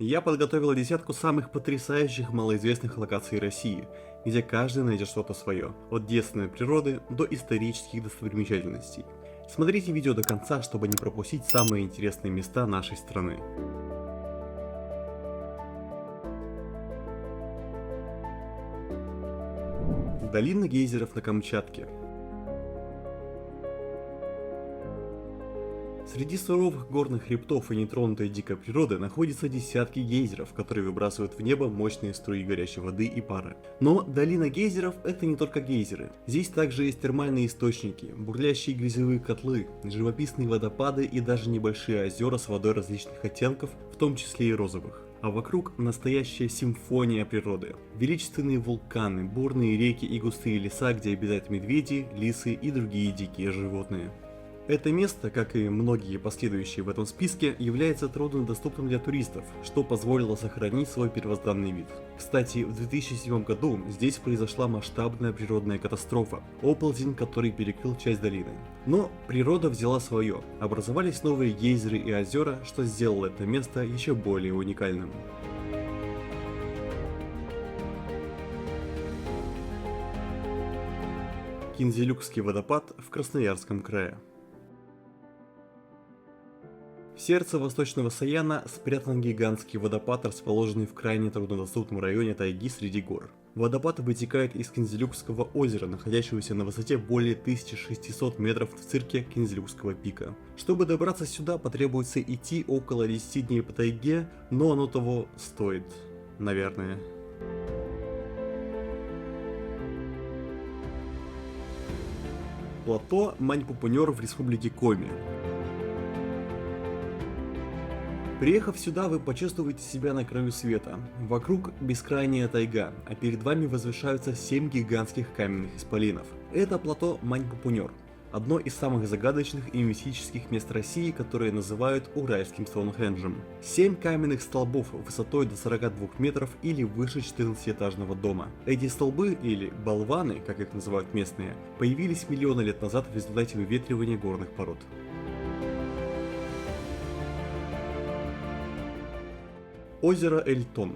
Я подготовил десятку самых потрясающих малоизвестных локаций России, где каждый найдет что-то свое, от девственной природы до исторических достопримечательностей. Смотрите видео до конца, чтобы не пропустить самые интересные места нашей страны. Долина гейзеров на Камчатке. Среди суровых горных хребтов и нетронутой дикой природы находятся десятки гейзеров, которые выбрасывают в небо мощные струи горячей воды и пара. Но долина гейзеров — это не только гейзеры. Здесь также есть термальные источники, бурлящие грязевые котлы, живописные водопады и даже небольшие озера с водой различных оттенков, в том числе и розовых. А вокруг настоящая симфония природы. Величественные вулканы, бурные реки и густые леса, где обитают медведи, лисы и другие дикие животные. Это место, как и многие последующие в этом списке, является труднодоступным для туристов, что позволило сохранить свой первозданный вид. Кстати, в 2007 году здесь произошла масштабная природная катастрофа, оползень, который перекрыл часть долины. Но природа взяла свое, образовались новые гейзеры и озера, что сделало это место еще более уникальным. Кинзелюкский водопад в Красноярском крае. В сердце Восточного Саяна спрятан гигантский водопад, расположенный в крайне труднодоступном районе тайги среди гор. Водопад вытекает из Кинзелюкского озера, находящегося на высоте более 1600 метров в цирке Кинзелюкского пика. Чтобы добраться сюда, потребуется идти около 10 дней по тайге, но оно того стоит, наверное. Плато Маньпупуньор в республике Коми. Приехав сюда, вы почувствуете себя на краю света. Вокруг бескрайняя тайга, а перед вами возвышаются 7 гигантских каменных исполинов. Это плато Маньпупуньор, одно из самых загадочных и мистических мест России, которые называют Уральским Стоунхенджем. 7 каменных столбов высотой до 42 метров или выше 14-этажного дома. Эти столбы, или болваны, как их называют местные, появились миллионы лет назад в результате выветривания горных пород. Озеро Эльтон.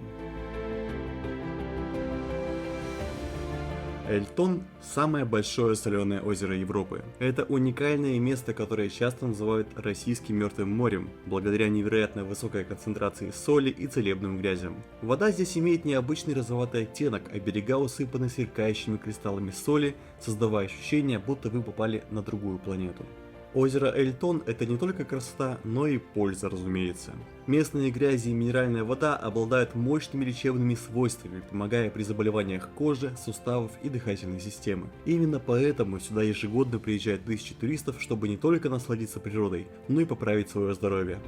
Эльтон – самое большое соленое озеро Европы. Это уникальное место, которое часто называют российским мертвым морем, благодаря невероятно высокой концентрации соли и целебным грязям. Вода здесь имеет необычный розоватый оттенок, а берега усыпаны сверкающими кристаллами соли, создавая ощущение, будто вы попали на другую планету. Озеро Эльтон – это не только красота, но и польза, разумеется. Местные грязи и минеральная вода обладают мощными лечебными свойствами, помогая при заболеваниях кожи, суставов и дыхательной системы. Именно поэтому сюда ежегодно приезжают тысячи туристов, чтобы не только насладиться природой, но и поправить свое здоровье.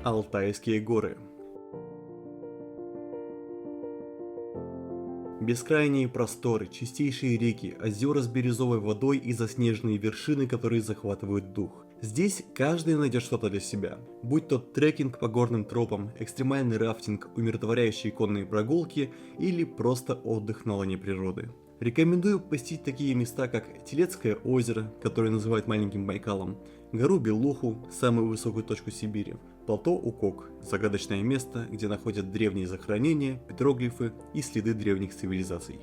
Алтайские горы. Бескрайние просторы, чистейшие реки, озера с бирюзовой водой и заснеженные вершины, которые захватывают дух. Здесь каждый найдет что-то для себя. Будь то трекинг по горным тропам, экстремальный рафтинг, умиротворяющие конные прогулки или просто отдых на лоне природы. Рекомендую посетить такие места, как Телецкое озеро, которое называют маленьким Байкалом, гору Белуху, самую высокую точку Сибири, плато Укок, загадочное место, где находят древние захоронения, петроглифы и следы древних цивилизаций.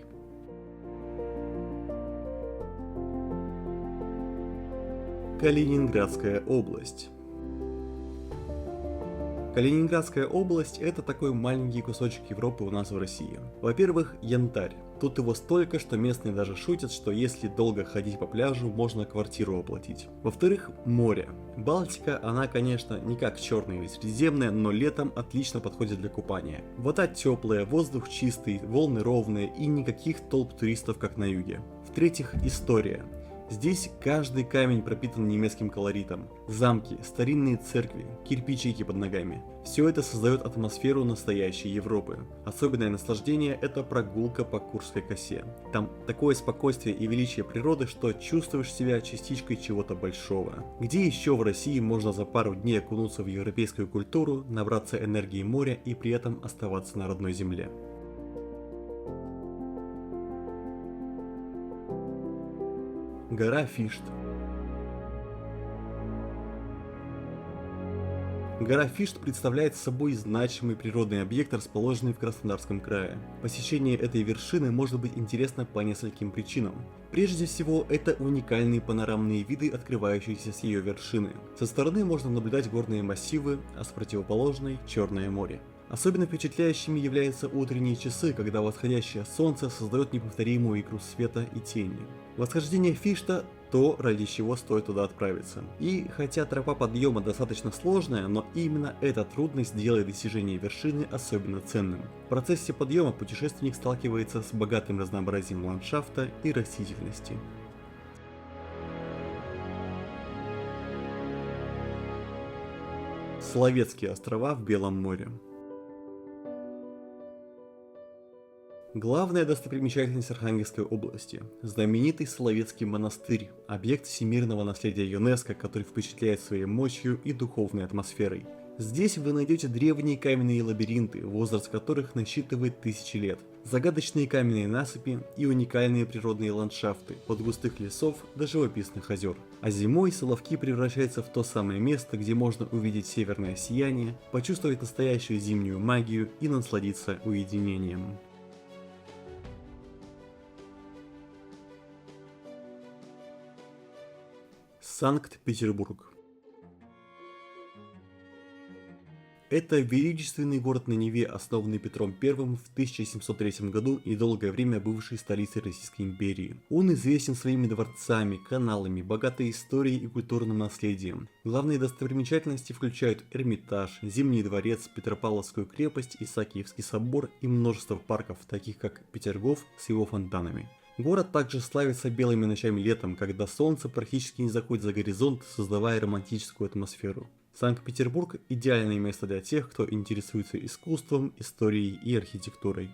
Калининградская область. Калининградская область – это такой маленький кусочек Европы у нас в России. Во-первых, янтарь. Тут его столько, что местные даже шутят, что если долго ходить по пляжу, можно квартиру оплатить. Во-вторых, море. Балтика, она, конечно, не как Черная или Средиземная, но летом отлично подходит для купания. Вода теплая, воздух чистый, волны ровные и никаких толп туристов, как на юге. В-третьих, история. Здесь каждый камень пропитан немецким колоритом. Замки, старинные церкви, кирпичики под ногами. Все это создает атмосферу настоящей Европы. Особенное наслаждение – это прогулка по Курской косе. Там такое спокойствие и величие природы, что чувствуешь себя частичкой чего-то большого. Где еще в России можно за пару дней окунуться в европейскую культуру, набраться энергии моря и при этом оставаться на родной земле? Гора Фишт. Гора Фишт представляет собой значимый природный объект, расположенный в Краснодарском крае. Посещение этой вершины может быть интересно по нескольким причинам. Прежде всего, это уникальные панорамные виды, открывающиеся с ее вершины. Со стороны можно наблюдать горные массивы, а с противоположной – Черное море. Особенно впечатляющими являются утренние часы, когда восходящее солнце создает неповторимую игру света и тени. Восхождение Фишта – то, ради чего стоит туда отправиться. И хотя тропа подъема достаточно сложная, но именно эта трудность делает достижение вершины особенно ценным. В процессе подъема путешественник сталкивается с богатым разнообразием ландшафта и растительности. Соловецкие острова в Белом море. Главная достопримечательность Архангельской области – знаменитый Соловецкий монастырь, объект всемирного наследия ЮНЕСКО, который впечатляет своей мощью и духовной атмосферой. Здесь вы найдете древние каменные лабиринты, возраст которых насчитывает тысячи лет, загадочные каменные насыпи и уникальные природные ландшафты, от густых лесов до живописных озер. А зимой Соловки превращаются в то самое место, где можно увидеть северное сияние, почувствовать настоящую зимнюю магию и насладиться уединением. Санкт-Петербург. Это величественный город на Неве, основанный Петром I в 1703 году и долгое время бывший столицей Российской империи. Он известен своими дворцами, каналами, богатой историей и культурным наследием. Главные достопримечательности включают Эрмитаж, Зимний дворец, Петропавловскую крепость, Исаакиевский собор и множество парков, таких как Петергоф с его фонтанами. Город также славится белыми ночами летом, когда солнце практически не заходит за горизонт, создавая романтическую атмосферу. Санкт-Петербург – идеальное место для тех, кто интересуется искусством, историей и архитектурой.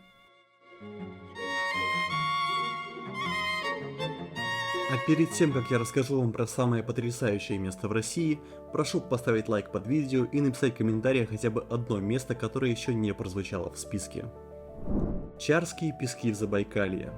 А перед тем, как я расскажу вам про самое потрясающее место в России, прошу поставить лайк под видео и написать в комментариях хотя бы одно место, которое еще не прозвучало в списке. Чарские пески в Забайкалье.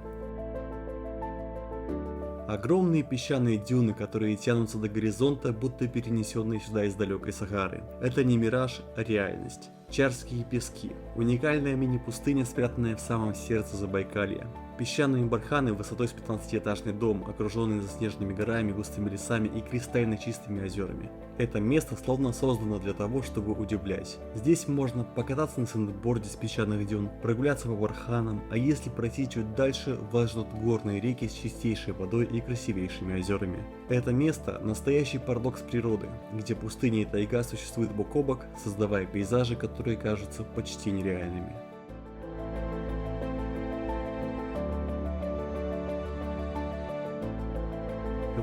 Огромные песчаные дюны, которые тянутся до горизонта, будто перенесенные сюда из далекой Сахары. Это не мираж, а реальность. Чарские пески. Уникальная мини-пустыня, спрятанная в самом сердце Забайкалья. Песчаные барханы высотой с 15-этажный дом, окруженный заснеженными горами, густыми лесами и кристально чистыми озерами. Это место словно создано для того, чтобы удивлять. Здесь можно покататься на сэндборде с песчаных дюн, прогуляться по барханам, а если пройти чуть дальше, вас ждут горные реки с чистейшей водой и красивейшими озерами. Это место – настоящий парадокс природы, где пустыня и тайга существуют бок о бок, создавая пейзажи, которые кажутся почти нереальными.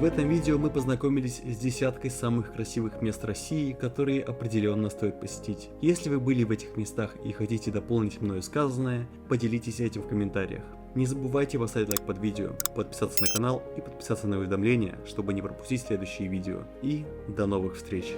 В этом видео мы познакомились с десяткой самых красивых мест России, которые определенно стоит посетить. Если вы были в этих местах и хотите дополнить мною сказанное, поделитесь этим в комментариях. Не забывайте поставить лайк под видео, подписаться на канал и подписаться на уведомления, чтобы не пропустить следующие видео. И до новых встреч!